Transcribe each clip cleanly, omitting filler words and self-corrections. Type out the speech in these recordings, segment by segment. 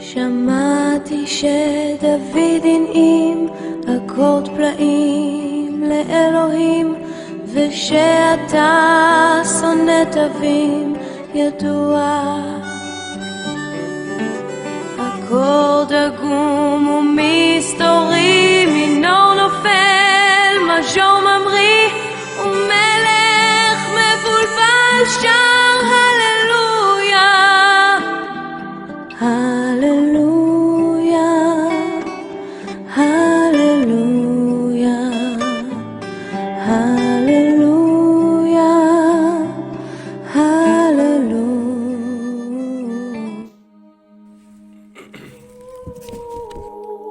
שמעתי שדוד הנעים אקורד פלאים לאלוהים, ושאתה שונא תווים ידוע. אקורד עגום ומסתורי, מינור נופל, מז'ור ממריא, ומלך מבולבל שר הללויה, הללויה, הללויה, הללויה, הללויה.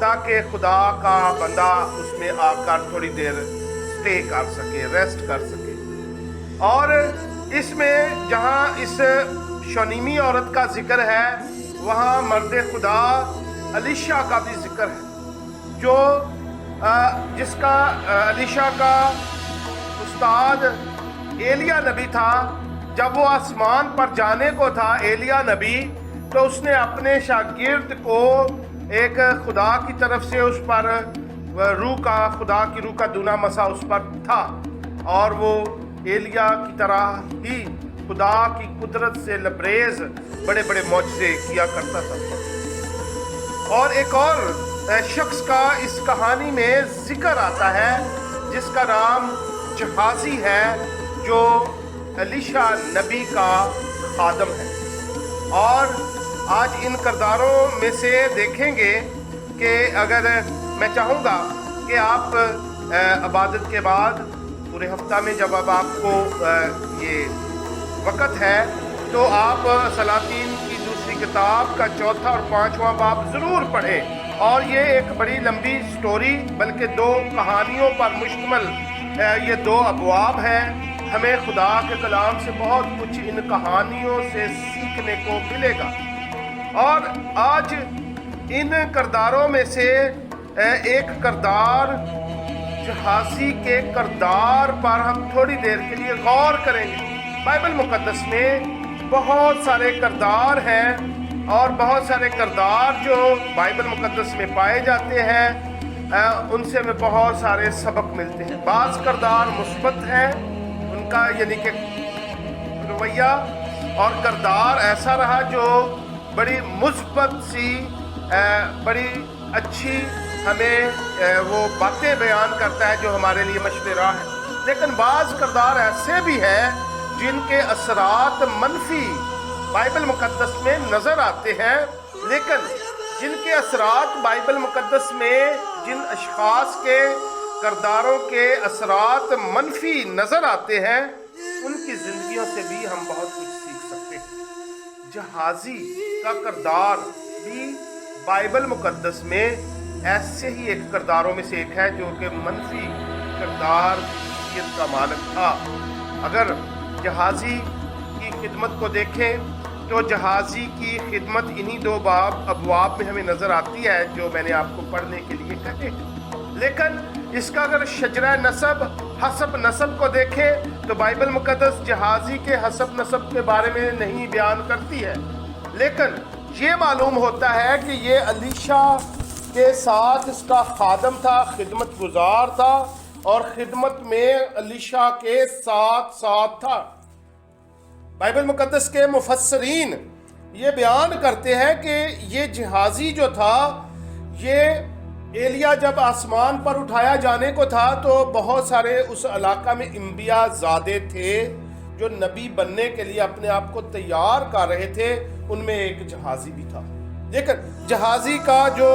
تاکہ خدا کا بندہ اس میں آ کر تھوڑی دیر اسٹے کر سکے، ریسٹ کر سکے۔ اور اس میں جہاں اس شونیمی عورت کا ذکر ہے وہاں مرد خدا الیشا کا بھی ذکر ہے، جو جس کا الیشا کا استاد ایلیا نبی تھا۔ جب وہ آسمان پر جانے کو تھا ایلیا نبی، تو اس نے اپنے شاگرد کو ایک خدا کی طرف سے اس پر خدا کی روح کا دونا مسا اس پر تھا، اور وہ ایلیا کی طرح ہی خدا کی قدرت سے لبریز بڑے بڑے معجزے کیا کرتا تھا۔ اور ایک اور شخص کا اس کہانی میں ذکر آتا ہے جس کا نام جہازی ہے، جو الیشا نبی کا خادم ہے۔ اور آج ان کرداروں میں سے دیکھیں گے کہ اگر میں چاہوں گا کہ آپ عبادت کے بعد پورے ہفتہ میں جب اب آپ کو یہ وقت ہے تو آپ سلاطین کی دوسری کتاب کا 4 اور 5واں باب ضرور پڑھیں۔ اور یہ ایک بڑی لمبی سٹوری، بلکہ 2 کہانیوں پر مشتمل یہ 2 ابواب ہیں۔ ہمیں خدا کے کلام سے بہت کچھ ان کہانیوں سے سیکھنے کو ملے گا۔ اور آج ان کرداروں میں سے ایک کردار جہازی کے کردار پر ہم تھوڑی دیر کے لیے غور کریں گے۔ بائبل مقدس میں بہت سارے کردار ہیں، اور بہت سارے کردار جو بائبل مقدس میں پائے جاتے ہیں ان سے ہمیں بہت سارے سبق ملتے ہیں۔ بعض کردار مثبت ہیں، ان کا یعنی کہ رویہ اور کردار ایسا رہا جو بڑی مثبت سی بڑی اچھی ہمیں وہ باتیں بیان کرتا ہے جو ہمارے لیے مشورہ راہ ہے۔ لیکن بعض کردار ایسے بھی ہیں جن کے اثرات منفی بائبل مقدس میں نظر آتے ہیں، لیکن جن کے اثرات بائبل مقدس میں جن اشخاص کے کرداروں کے اثرات منفی نظر آتے ہیں ان کی زندگیوں سے بھی ہم بہت کچھ سیکھ سکتے ہیں۔ جہازی کا کردار بھی بائبل مقدس میں ایسے ہی ایک کرداروں میں سے ایک ہے جو کہ منفی کردار کا مالک تھا۔ اگر جہازی کی خدمت کو دیکھیں تو جہازی کی خدمت انہی 2 ابواب میں ہمیں نظر آتی ہے جو میں نے آپ کو پڑھنے کے لیے کہے۔ لیکن اس کا اگر شجرہ نسب حسب نسب کو دیکھیں تو بائبل مقدس جہازی کے حسب نسب کے بارے میں نہیں بیان کرتی ہے، لیکن یہ معلوم ہوتا ہے کہ یہ الیشا کے ساتھ اس کا خادم تھا، خدمت گزار تھا، اور خدمت میں الیشا کے ساتھ تھا۔ بائبل مقدس کے مفسرین یہ بیان کرتے ہیں کہ یہ جہازی جو تھا، یہ ایلیا جب آسمان پر اٹھایا جانے کو تھا تو بہت سارے اس علاقہ میں انبیاء زادے تھے جو نبی بننے کے لیے اپنے آپ کو تیار کر رہے تھے، ان میں ایک جہازی بھی تھا۔ لیکن جہازی کا جو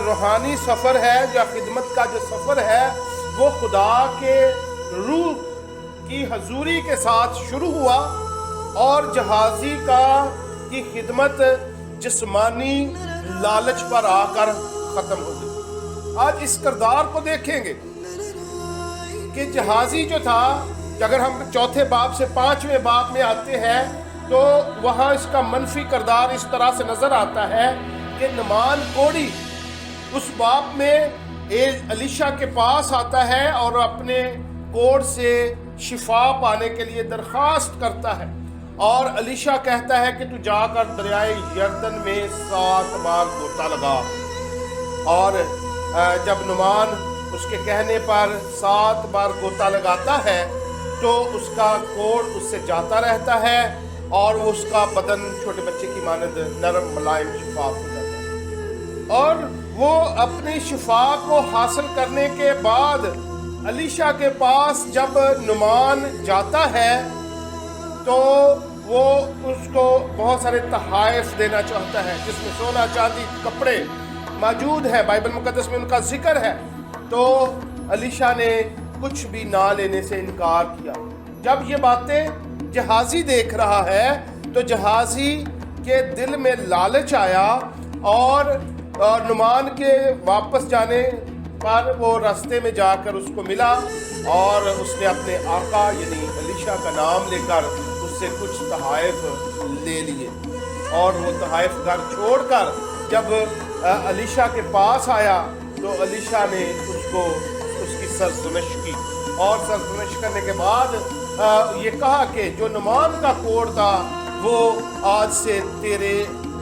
روحانی سفر ہے یا خدمت کا جو سفر ہے وہ خدا کے روح کی حضوری کے ساتھ شروع ہوا، اور جہازی کی خدمت جسمانی لالچ پر آ کر ختم ہو گئی۔ آج اس کردار کو دیکھیں گے کہ جہازی جو تھا، اگر ہم 4 باب سے 5ویں باب میں آتے ہیں تو وہاں اس کا منفی کردار اس طرح سے نظر آتا ہے کہ نعمان کوڑی اس باب میں الیشا کے پاس آتا ہے اور اپنے کوڑ سے شفا پانے کے لیے درخواست کرتا ہے، اور الیشا کہتا ہے کہ تو جا کر دریائے یردن میں 7 بار غوطہ لگا۔ اور جب نعمان اس کے کہنے پر 7 بار غوطہ لگاتا ہے تو اس کا کوڑ اس سے جاتا رہتا ہے، اور اس کا بدن چھوٹے بچے کی مانند نرم ملائم شفاف ہو جاتا ہے۔ اور وہ اپنی شفا کو حاصل کرنے کے بعد الیشا کے پاس جب نعمان جاتا ہے تو وہ اس کو بہت سارے تحائف دینا چاہتا ہے جس میں سونا چاندی کپڑے موجود ہیں، بائبل مقدس میں ان کا ذکر ہے۔ تو الیشا نے کچھ بھی نہ لینے سے انکار کیا۔ جب یہ باتیں جہازی دیکھ رہا ہے تو جہازی کے دل میں لالچ آیا، اور اور نعمان کے واپس جانے پر وہ راستے میں جا کر اس کو ملا اور اس نے اپنے آقا یعنی الیشا کا نام لے کر اس سے کچھ تحائف لے لیے، اور وہ تحائف گھر چھوڑ کر جب الیشا کے پاس آیا تو الیشا نے اس کی سرزنش کی، اور سرزنش کرنے کے بعد یہ کہا کہ جو نعمان کا کوڑ تھا وہ آج سے تیرے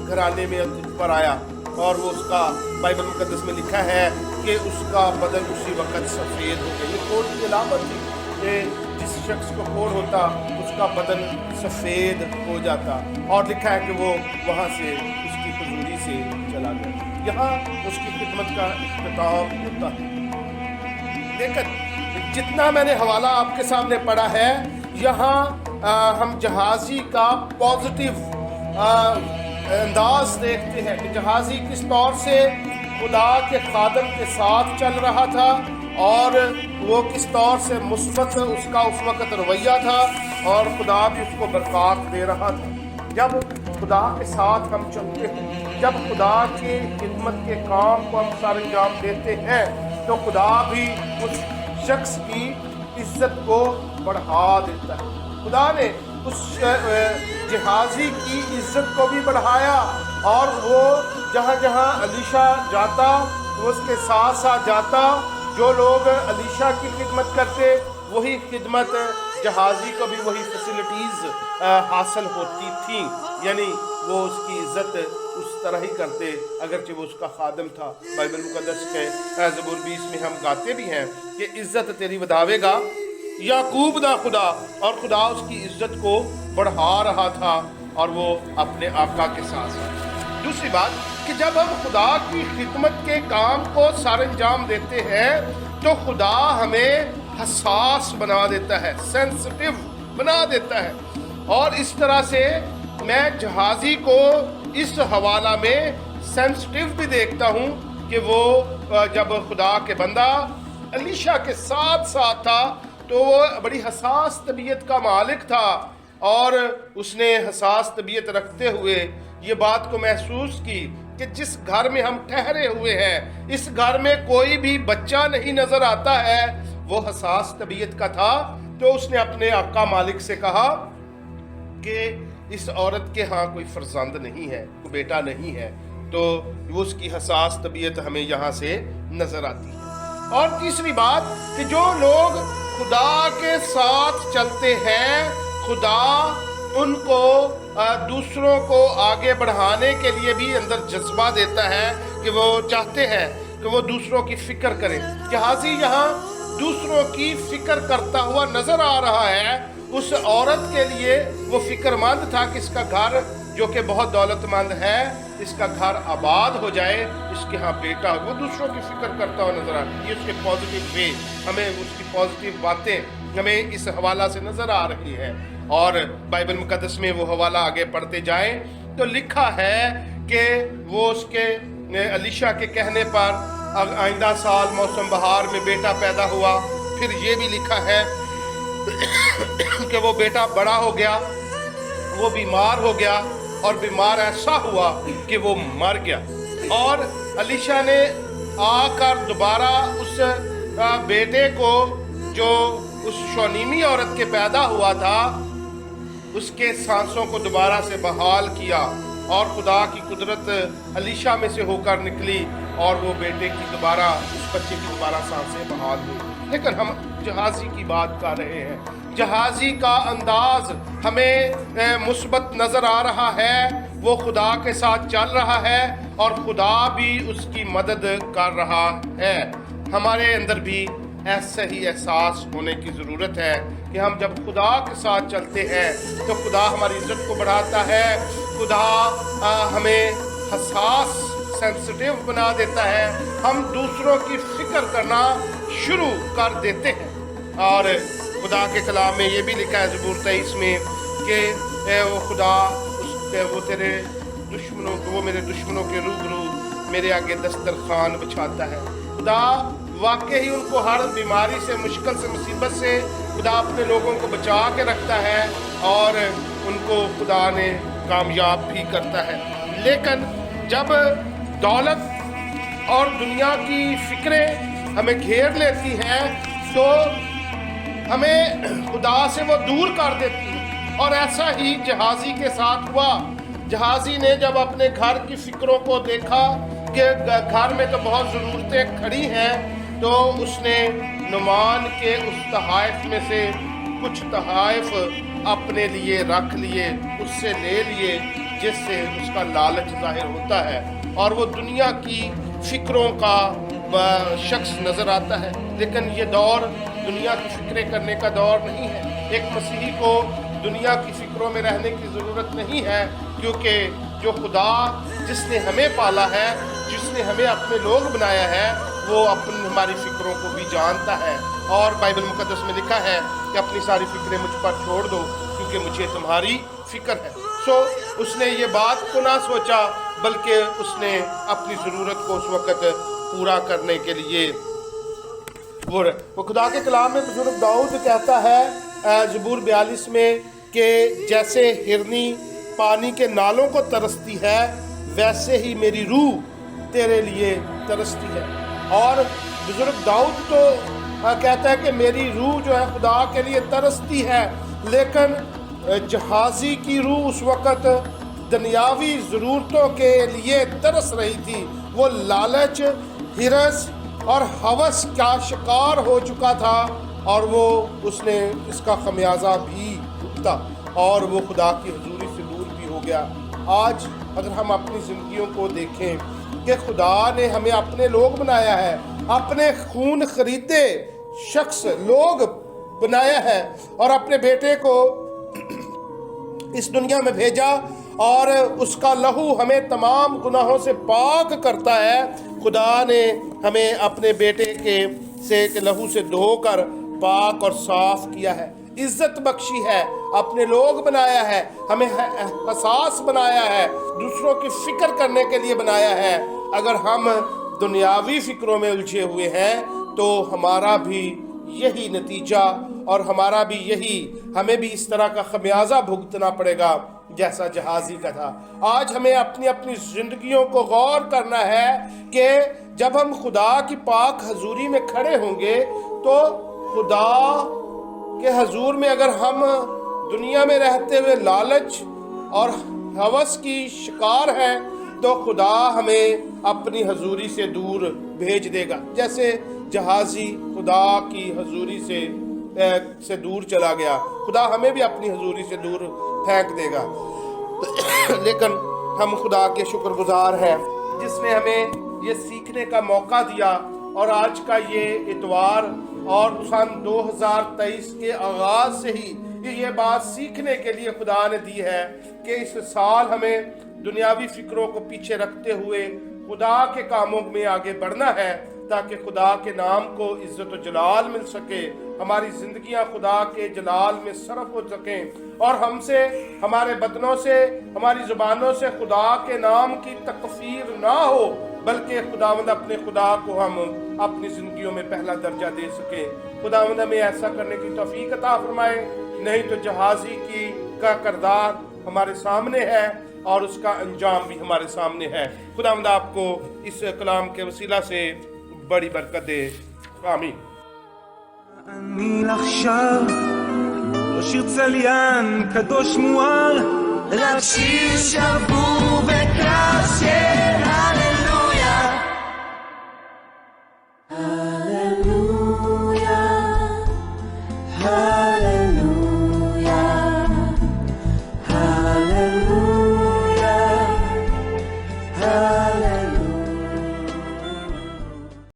گھرانے میں تجھ پر آیا، اور وہ اس کا بائبل مقدس میں لکھا ہے کہ اس کا بدن اسی وقت سفید ہو گیا۔ یہ کوڑ کی علامت تھی کہ جس شخص کو کوڑ ہوتا اس کا بدن سفید ہو جاتا، اور لکھا ہے کہ وہ وہاں سے اس کی حضوری سے چلا گیا۔ یہاں اس کی خدمت کا اختتام ہوتا ہے۔ لیکن جتنا میں نے حوالہ آپ کے سامنے پڑھا ہے، یہاں ہم جہازی کا پازیٹیو انداز دیکھتے ہیں کہ جہازی کس طور سے خدا کے خادم کے ساتھ چل رہا تھا، اور وہ کس طور سے مثبت اس کا اس وقت رویہ تھا، اور خدا بھی اس کو برکات دے رہا تھا۔ جب خدا کے ساتھ ہم چلتے ہیں، جب خدا کی خدمت کے کام کو ہم سر انجام دیتے ہیں، تو خدا بھی اس شخص کی عزت کو بڑھا دیتا ہے۔ خدا نے اس جہازی کی عزت کو بھی بڑھایا، اور وہ جہاں جہاں الیشا جاتا وہ اس کے ساتھ ساتھ جاتا۔ جو لوگ الیشا کی خدمت کرتے وہی خدمت جہازی کو بھی وہی فیسلٹیز حاصل ہوتی تھیں، یعنی وہ اس کی عزت اس طرح ہی کرتے اگرچہ وہ اس کا خادم تھا۔ بائبل مقدس کے زبور 20 میں ہم گاتے بھی ہیں کہ عزت تیری وداوے گا یعقوب دا خدا، اور خدا اس کی عزت کو بڑھا رہا تھا، اور وہ اپنے آقا کے ساتھ۔ دوسری بات کہ جب ہم خدا کی خدمت کے کام کو سر انجام دیتے ہیں تو خدا ہمیں حساس بنا دیتا ہے، سینسٹیو بنا دیتا ہے، اور اس طرح سے میں جہازی کو اس حوالہ میں سینسٹیو بھی دیکھتا ہوں کہ وہ جب خدا کے بندہ الیشا کے ساتھ تھا تو وہ بڑی حساس طبیعت کا مالک تھا، اور اس نے حساس طبیعت رکھتے ہوئے یہ بات کو محسوس کی کہ جس گھر میں ہم ٹھہرے ہوئے ہیں اس گھر میں کوئی بھی بچہ نہیں نظر آتا ہے۔ وہ حساس طبیعت کا تھا، تو اس نے اپنے آقا مالک سے کہا کہ اس عورت کے ہاں کوئی فرزند نہیں ہے، کوئی بیٹا نہیں ہے۔ تو وہ اس کی حساس طبیعت ہمیں یہاں سے نظر آتی ہے۔ اور تیسری بات کہ جو لوگ خدا کے ساتھ چلتے ہیں، خدا ان کو دوسروں کو آگے بڑھانے کے لیے بھی اندر جذبہ دیتا ہے کہ وہ چاہتے ہیں کہ وہ دوسروں کی فکر کریں۔ جہازی یہاں دوسروں کی فکر کرتا ہوا نظر آ رہا ہے۔ اس عورت کے لیے وہ فکر مند تھا کہ اس کا گھر جو کہ بہت دولت مند ہے، اس کا گھر آباد ہو جائے، اس کے ہاں بیٹا ہو۔ وہ دوسروں کی فکر کرتا ہوا نظر آ رہا ہے۔ یہ اس کے پازیٹیو وے، ہمیں اس کی پازیٹیو باتیں ہمیں اس حوالہ سے نظر آ رہی ہے۔ اور بائبل مقدس میں وہ حوالہ آگے پڑھتے جائیں تو لکھا ہے کہ وہ اس کے الیشا کے کہنے پر آئندہ سال موسم بہار میں بیٹا پیدا ہوا۔ پھر یہ بھی لکھا ہے کہ وہ بیٹا بڑا ہو گیا، وہ بیمار ہو گیا، اور بیمار ایسا ہوا کہ وہ مر گیا۔ اور الیشا نے آ کر دوبارہ اس بیٹے کو جو اس شونیمی عورت کے پیدا ہوا تھا اس کے سانسوں کو دوبارہ سے بحال کیا، اور خدا کی قدرت الیشا میں سے ہو کر نکلی، اور وہ بیٹے کی دوبارہ اس بچے کی دوبارہ سانسیں بحال ہوئی۔ لیکن ہم جہازی کی بات کر رہے ہیں۔ جہازی کا انداز ہمیں مثبت نظر آ رہا ہے، وہ خدا کے ساتھ چل رہا ہے، اور خدا بھی اس کی مدد کر رہا ہے۔ ہمارے اندر بھی ایسا ہی احساس ہونے کی ضرورت ہے کہ ہم جب خدا کے ساتھ چلتے ہیں تو خدا ہماری عزت کو بڑھاتا ہے، خدا ہمیں حساس سینسٹیو بنا دیتا ہے، ہم دوسروں کی فکر کرنا شروع کر دیتے ہیں۔ اور خدا کے کلام میں یہ بھی لکھا ہے زبور 23 میں کہ وہ خدا وہ تیرے دشمنوں کو، وہ میرے دشمنوں کے روبرو میرے آگے دسترخوان بچھاتا ہے۔ خدا واقعی ان کو ہر بیماری سے، مشکل سے، مصیبت سے خدا اپنے لوگوں کو بچا کے رکھتا ہے، اور ان کو خدا نے کامیاب بھی کرتا ہے۔ لیکن جب دولت اور دنیا کی فکریں ہمیں گھیر لیتی ہیں تو ہمیں خدا سے وہ دور کر دیتی ہیں۔ اور ایسا ہی جہازی کے ساتھ ہوا۔ جہازی نے جب اپنے گھر کی فکروں کو دیکھا کہ گھر میں تو بہت ضرورتیں کھڑی ہیں، تو اس نے نعمان کے اس تحائف میں سے کچھ تحائف اپنے لیے رکھ لیے، اس سے لے لیے، جس سے اس کا لالچ ظاہر ہوتا ہے اور وہ دنیا کی فکروں کا شخص نظر آتا ہے۔ لیکن یہ دور دنیا کی فکریں کرنے کا دور نہیں ہے۔ ایک مسیحی کو دنیا کی فکروں میں رہنے کی ضرورت نہیں ہے، کیونکہ جو خدا جس نے ہمیں پالا ہے، جس نے ہمیں اپنے لوگ بنایا ہے، وہ اپنی ہماری فکروں کو بھی جانتا ہے۔ اور بائبل مقدس میں لکھا ہے کہ اپنی ساری فکریں مجھ پر چھوڑ دو کیونکہ مجھے تمہاری فکر ہے۔ اس نے یہ بات کو نہ سوچا، بلکہ اس نے اپنی ضرورت کو اس وقت پورا کرنے کے لیے وہ خدا کے کلام میں بزرگ داؤد کہتا ہے زبور 42 میں کہ جیسے ہرنی پانی کے نالوں کو ترستی ہے، ویسے ہی میری روح تیرے لیے ترستی ہے۔ اور بزرگ داؤد تو کہتا ہے کہ میری روح جو ہے خدا کے لیے ترستی ہے، لیکن جہازی کی روح اس وقت دنیاوی ضرورتوں کے لیے ترس رہی تھی۔ وہ لالچ، ہرس اور ہوس کا شکار ہو چکا تھا، اور وہ اس نے اس کا خمیازہ بھی بھگتا، اور وہ خدا کی حضوری سے دور بھی ہو گیا۔ آج اگر ہم اپنی زندگیوں کو دیکھیں کہ خدا نے ہمیں اپنے لوگ بنایا ہے، اپنے خون خریدے شخص لوگ بنایا ہے، اور اپنے بیٹے کو اس دنیا میں بھیجا، اور اس کا لہو ہمیں تمام گناہوں سے پاک کرتا ہے۔ خدا نے ہمیں اپنے بیٹے کے لہو سے دھو کر پاک اور صاف کیا ہے، عزت بخشی ہے، اپنے لوگ بنایا ہے، ہمیں حساس بنایا ہے، دوسروں کی فکر کرنے کے لیے بنایا ہے۔ اگر ہم دنیاوی فکروں میں الجھے ہوئے ہیں تو ہمارا بھی یہی نتیجہ اور ہمیں بھی اس طرح کا خمیازہ بھگتنا پڑے گا جیسا جہازی کا تھا۔ آج ہمیں اپنی زندگیوں کو غور کرنا ہے کہ جب ہم خدا کی پاک حضوری میں کھڑے ہوں گے تو خدا کے حضور میں اگر ہم دنیا میں رہتے ہوئے لالچ اور ہوس کی شکار ہیں تو خدا ہمیں اپنی حضوری سے دور بھیج دے گا، جیسے جہازی خدا کی حضوری سے دور چلا گیا، خدا ہمیں بھی اپنی حضوری سے دور پھینک دے گا۔ لیکن ہم خدا کے شکر گزار ہیں جس نے ہمیں یہ سیکھنے کا موقع دیا، اور آج کا یہ اتوار اور سن 2023 کے آغاز سے ہی یہ بات سیکھنے کے لیے خدا نے دی ہے کہ اس سال ہمیں دنیاوی فکروں کو پیچھے رکھتے ہوئے خدا کے کاموں میں آگے بڑھنا ہے، تاکہ خدا کے نام کو عزت و جلال مل سکے، ہماری زندگیاں خدا کے جلال میں صرف ہو سکیں، اور ہم سے، ہمارے بدنوں سے، ہماری زبانوں سے خدا کے نام کی تکفیر نہ ہو، بلکہ خداوند اپنے خدا کو ہم اپنی زندگیوں میں پہلا درجہ دے سکیں۔ خداوند ہمیں ایسا کرنے کی توفیق عطا فرمائے، نہیں تو جہازی کا کردار ہمارے سامنے ہے اور اس کا انجام بھی ہمارے سامنے ہے۔ خداوند آپ کو اس کلام کے وسیلہ سے بڑی برکت دے، آمین۔ אני עכשיו לא שיר צליין קדוש מואר, רק שיר שבור וקשה